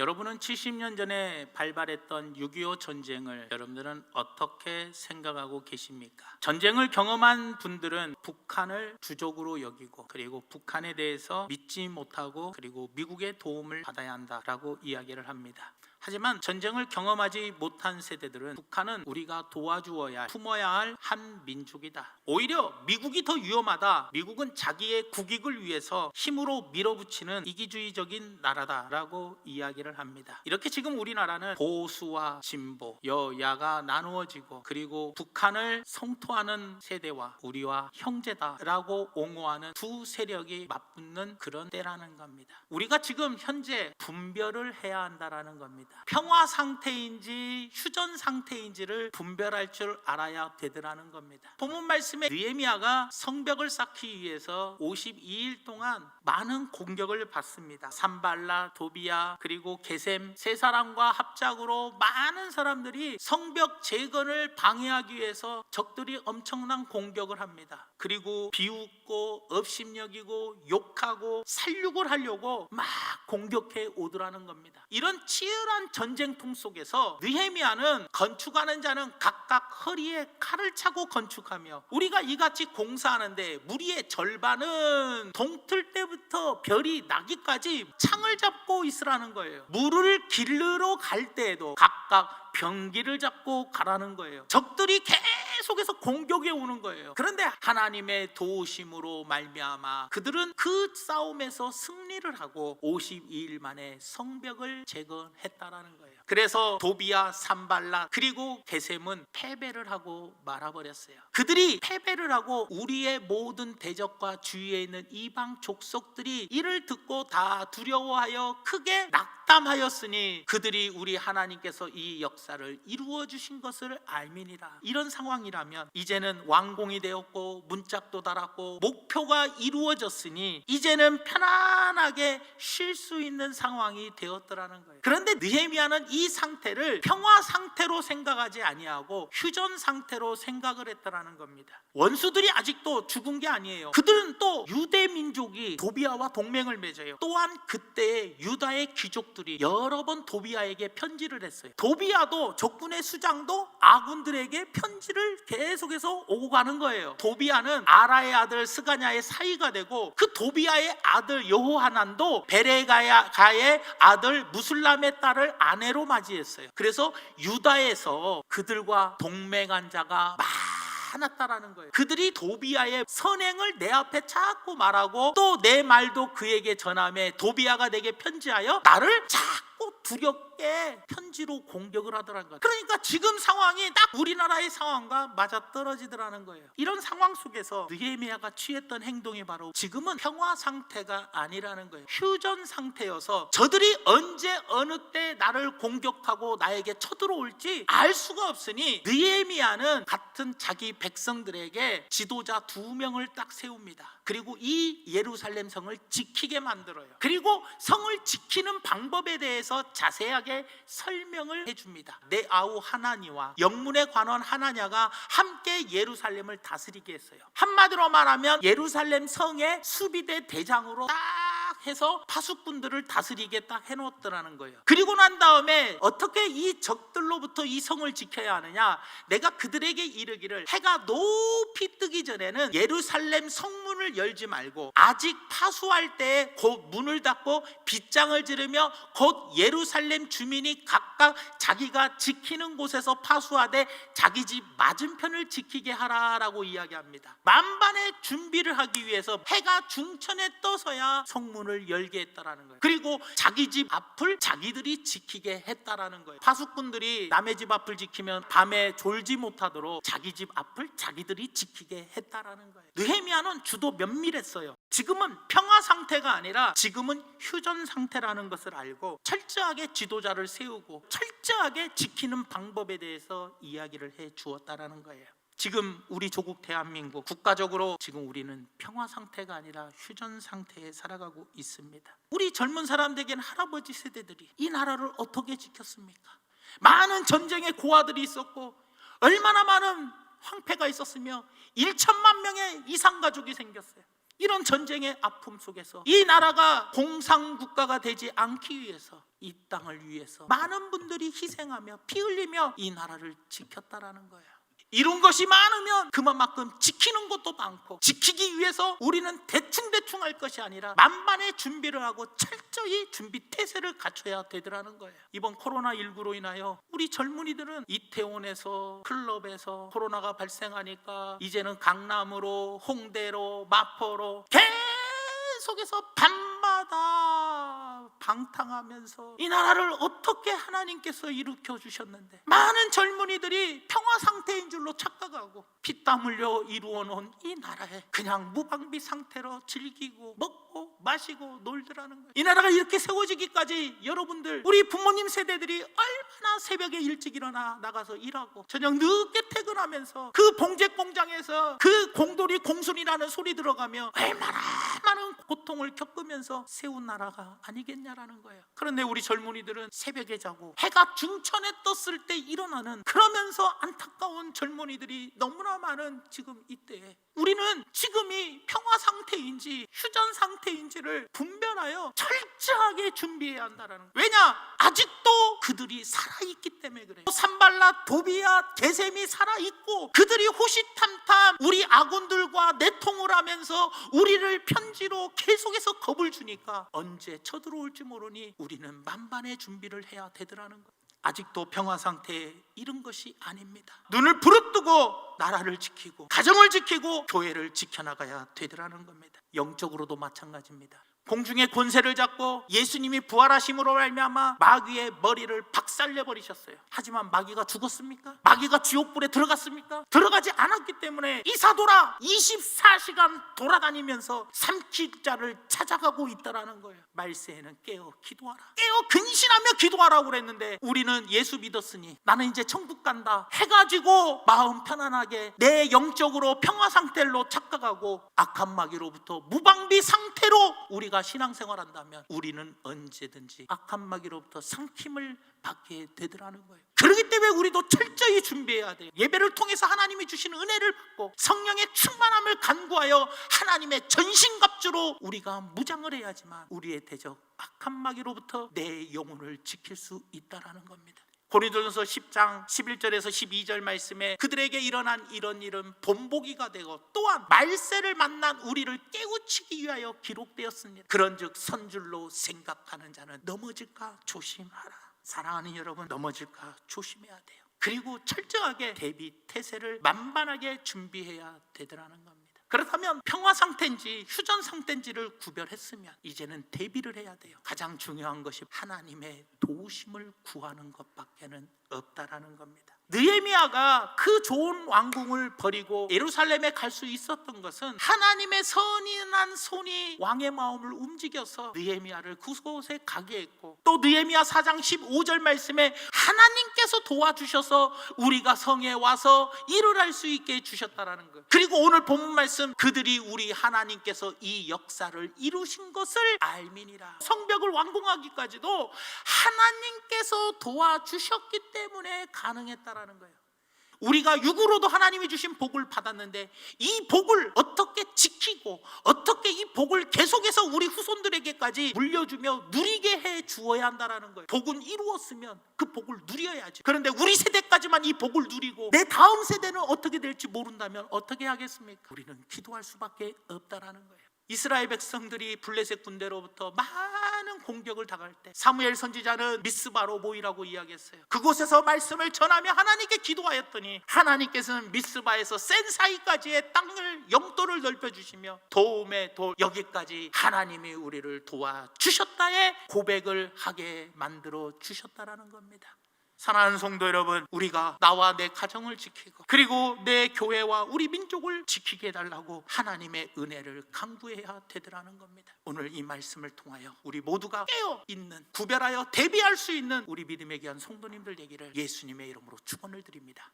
여러분은 70년 전에 발발했던 6.25 전쟁을 여러분들은 어떻게 생각하고 계십니까? 전쟁을 경험한 분들은 북한을 주적으로 여기고, 그리고 북한에 대해서 믿지 못하고, 그리고 미국의 도움을 받아야 한다라고 이야기를 합니다. 하지만 전쟁을 경험하지 못한 세대들은 북한은 우리가 도와주어야, 품어야 할 한 민족이다, 오히려 미국이 더 위험하다, 미국은 자기의 국익을 위해서 힘으로 밀어붙이는 이기주의적인 나라다라고 이야기를 합니다. 이렇게 지금 우리나라는 보수와 진보, 여야가 나누어지고, 그리고 북한을 성토하는 세대와 우리와 형제다라고 옹호하는 두 세력이 맞붙는 그런 때라는 겁니다. 우리가 지금 현재 분별을 해야 한다라는 겁니다. 평화 상태인지 휴전 상태인지를 분별할 줄 알아야 되더라는 겁니다. 본문 말씀에 느헤미야가 성벽을 쌓기 위해서 52일 동안 많은 공격을 받습니다. 산발라, 도비야, 그리고 게셈 세 사람과 합작으로 많은 사람들이 성벽 재건을 방해하기 위해서 적들이 엄청난 공격을 합니다. 그리고 비웃고 업심여기고 욕하고 살육을 하려고 막 공격해 오더라는 겁니다. 이런 치열한 전쟁통 속에서 느헤미야는 건축하는 자는 각각 허리에 칼을 차고 건축하며, 우리가 이같이 공사하는데 무리의 절반은 동틀 때부터 별이 나기까지 창을 잡고 있으라는 거예요. 물을 기르러 갈 때에도 각각 병기를 잡고 가라는 거예요. 적들이 계속해서 공격해 오는 거예요. 그런데 하나님의 도우심으로 말미암아 그들은 그 싸움에서 승리를 하고 52일 만에 성벽을 재건했다라는 거예요. 그래서 도비야, 산발라, 그리고 게셈은 패배를 하고 말아버렸어요. 그들이 패배를 하고 우리의 모든 대적과 주위에 있는 이방 족속들이 이를 듣고 다 두려워하여 크게 낙담하였으니 그들이 우리 하나님께서 이 역사를 이루어 주신 것을 알미니라. 이런 상황이라면 이제는 완공이 되었고 문짝도 달았고 목표가 이루어졌으니 이제는 편안하게 쉴 수 있는 상황이 되었더라는 거예요. 그런데 느헤미야는 이 상태를 평화 상태로 생각하지 아니하고 휴전 상태로 생각을 했더라는 겁니다. 원수들이 아직도 죽은 게 아니에요. 그들은 또 유대 민족이 도비야와 동맹을 맺어요. 또한 그때 유다의 귀족들이 여러 번 도비야에게 편지를 했어요. 도비야도 적군의 수장도 아군들에게 편지를 계속해서 오고 가는 거예요. 도비야는 아라의 아들 스가냐의 사이가 되고, 그 도비야의 아들 여호하난도 베레가의 아들 무술람의 딸을 아내로 맞이했어요. 그래서 유다에서 그들과 동맹한 자가 많았다라는 거예요. 그들이 도비야의 선행을 내 앞에 자꾸 말하고 또 내 말도 그에게 전하며 도비야가 내게 편지하여 나를 자꾸 두렵게 편지로 공격을 하더라는 거예요. 그러니까 지금 상황이 딱 우리나라의 상황과 맞아떨어지더라는 거예요. 이런 상황 속에서 느헤미야가 취했던 행동이 바로 지금은 평화 상태가 아니라는 거예요. 휴전 상태여서 저들이 언제 어느 때 나를 공격하고 나에게 쳐들어올지 알 수가 없으니 느헤미야는 같은 자기 백성들에게 지도자 2명을 딱 세웁니다. 그리고 이 예루살렘 성을 지키게 만들어요. 그리고 성을 지키는 방법에 대해서 자세하게 설명을 해줍니다. 네아우 하나니와 영문의 관원 하나냐가 함께 예루살렘을 다스리게 했어요. 한마디로 말하면 예루살렘 성의 수비대 대장으로 딱 해서 파수꾼들을 다스리게 딱 해놓았더라는 거예요. 그리고 난 다음에 어떻게 이 적들로부터 이 성을 지켜야 하느냐, 내가 그들에게 이르기를 해가 높이 뜨기 전에는 예루살렘 성문을 열지 말고 아직 파수할 때에 곧 문을 닫고 빗장을 지르며 곧 예루살렘 주민이 각각 자기가 지키는 곳에서 파수하되 자기 집 맞은편을 지키게 하라라고 이야기합니다. 만반의 준비를 하기 위해서 해가 중천에 떠서야 성문을 열게 했다라는 거예요. 그리고 자기 집 앞을 자기들이 지키게 했다라는 거예요. 파수꾼들이 남의 집 앞을 지키면 밤에 졸지 못하도록 자기 집 앞을 자기들이 지키게 했다라는 거예요. 느헤미야는 주도 면밀했어요. 지금은 평화 상태가 아니라 지금은 휴전 상태라는 것을 알고 철저하게 지도자를 세우고 철저하게 지키는 방법에 대해서 이야기를 해 주었다라는 거예요. 지금 우리 조국 대한민국 국가적으로 지금 우리는 평화 상태가 아니라 휴전 상태에 살아가고 있습니다. 우리 젊은 사람들에게는 할아버지 세대들이 이 나라를 어떻게 지켰습니까? 많은 전쟁의 고아들이 있었고 얼마나 많은 황폐가 있었으며 1천만 명의 이상 가족이 생겼어요. 이런 전쟁의 아픔 속에서 이 나라가 공산국가가 되지 않기 위해서, 이 땅을 위해서 많은 분들이 희생하며 피 흘리며 이 나라를 지켰다라는 거예요. 이룬 것이 많으면 그만큼 지키는 것도 많고, 지키기 위해서 우리는 대충 할 것이 아니라 만반의 준비를 하고 철저히 준비 태세를 갖춰야 되더라는 거예요. 이번 코로나19로 인하여 우리 젊은이들은 이태원에서, 클럽에서 코로나가 발생하니까 이제는 강남으로, 홍대로, 마포로 계속해서 밤마다 방탕하면서 이 나라를 어떻게 하나님께서 일으켜 주셨는데, 많은 젊은이들이 평화 상태인 줄로 착각하고 피땀 흘려 이루어 놓은 이 나라에 그냥 무방비 상태로 즐기고 먹고 마시고 놀더라는 거예요. 이 나라가 이렇게 세워지기까지 여러분들, 우리 부모님 세대들이 얼마나 새벽에 일찍 일어나 나가서 일하고 저녁 늦게 퇴근하면서 그 봉제 공장에서 그 공돌이 공순이라는 소리 들어가며 얼마나 많은 고통을 겪으면서 세운 나라가 아니겠냐라는 거예요. 그런데 우리 젊은이들은 새벽에 자고 해가 중천에 떴을 때 일어나는, 그러면서 안타까운 젊은이들이 너무나 많은 지금 이때에, 우리는 지금이 평화 상태인지 휴전 상태인지를 분별하여 철저하게 준비해야 한다는 거예요. 왜냐? 아직도 그들이 살아있기 때문에 그래요. 산발라, 도비야, 게셈이 살아있고 그들이 호시탐탐 우리 아군들과 내통을 하면서 우리를 편지로 계속해서 겁을 주니까 언제 쳐들어올지 모르니 우리는 만반의 준비를 해야 되더라는 거예요. 아직도 평화 상태에 이른 것이 아닙니다. 눈을 부릅뜨고 나라를 지키고 가정을 지키고 교회를 지켜나가야 되더라는 겁니다. 영적으로도 마찬가지입니다. 공중의 권세를 잡고 예수님이 부활하심으로 말미암아 마귀의 머리를 박살내버리셨어요. 하지만 마귀가 죽었습니까? 마귀가 지옥불에 들어갔습니까? 들어가지 않았기 때문에 이사도라 24시간 돌아다니면서 삼킬 자를 찾아가고 있다라는 거예요. 말세에는 깨어 기도하라, 깨어 근신하며 기도하라고 그랬는데, 우리는 예수 믿었으니 나는 이제 천국 간다 해가지고 마음 편안하게 내 영적으로 평화 상태로 착각하고 악한 마귀로부터 무방비 상태로 우리가 신앙생활한다면 우리는 언제든지 악한 마귀로부터 삼킴을 받게 되더라는 거예요. 그렇기 때문에 우리도 철저히 준비해야 돼요. 예배를 통해서 하나님이 주시는 은혜를 받고 성령의 충만함을 간구하여 하나님의 전신갑주로 우리가 무장을 해야지만 우리의 대적 악한 마귀로부터 내 영혼을 지킬 수 있다라는 겁니다. 고린도전서 10장 11절에서 12절 말씀에 그들에게 일어난 이런 일은 본보기가 되고 또한 말세를 만난 우리를 깨우치기 위하여 기록되었습니다. 그런즉 선줄로 생각하는 자는 넘어질까 조심하라. 사랑하는 여러분, 넘어질까 조심해야 돼요. 그리고 철저하게 대비 태세를 만반하게 준비해야 되더라는 겁니다. 그렇다면 평화 상태인지 휴전 상태인지를 구별했으면 이제는 대비를 해야 돼요. 가장 중요한 것이 하나님의 도우심을 구하는 것밖에는 없다라는 겁니다. 느헤미야가 그 좋은 왕궁을 버리고 예루살렘에 갈 수 있었던 것은 하나님의 선인한 손이 왕의 마음을 움직여서 느헤미야를 그곳에 가게 했고, 또 느헤미야 4장 15절 말씀에 하나님께서 도와주셔서 우리가 성에 와서 일을 할 수 있게 해주셨다라는 것. 그리고 오늘 본문 말씀, 그들이 우리 하나님께서 이 역사를 이루신 것을 알미니라. 성벽을 완공하기까지도 하나님께서 도와주셨기 때문에 가능했다라는 거예요. 우리가 육으로도 하나님이 주신 복을 받았는데 이 복을 어떻게 지키고 어떻게 이 복을 계속해서 우리 후손들에게까지 물려주며 누리게 해 주어야 한다는 거예요. 복은 이루었으면 그 복을 누려야지. 그런데 우리 세대까지만 이 복을 누리고 내 다음 세대는 어떻게 될지 모른다면 어떻게 하겠습니까? 우리는 기도할 수밖에 없다라는 거예요. 이스라엘 백성들이 블레셋 군대로부터 많은 공격을 당할 때 사무엘 선지자는 미스바로 모이라고 이야기했어요. 그곳에서 말씀을 전하며 하나님께 기도하였더니 하나님께서는 미스바에서 센 사이까지의 땅을 영토를 넓혀주시며 도움의 돌 여기까지 하나님이 우리를 도와주셨다에 고백을 하게 만들어 주셨다라는 겁니다. 사랑하는 성도 여러분, 우리가 나와 내 가정을 지키고 그리고 내 교회와 우리 민족을 지키게 해달라고 하나님의 은혜를 간구해야 되더라는 겁니다. 오늘 이 말씀을 통하여 우리 모두가 깨어있는, 구별하여 대비할 수 있는 우리 믿음의 귀한 성도님들 되기를 예수님의 이름으로 축원을 드립니다.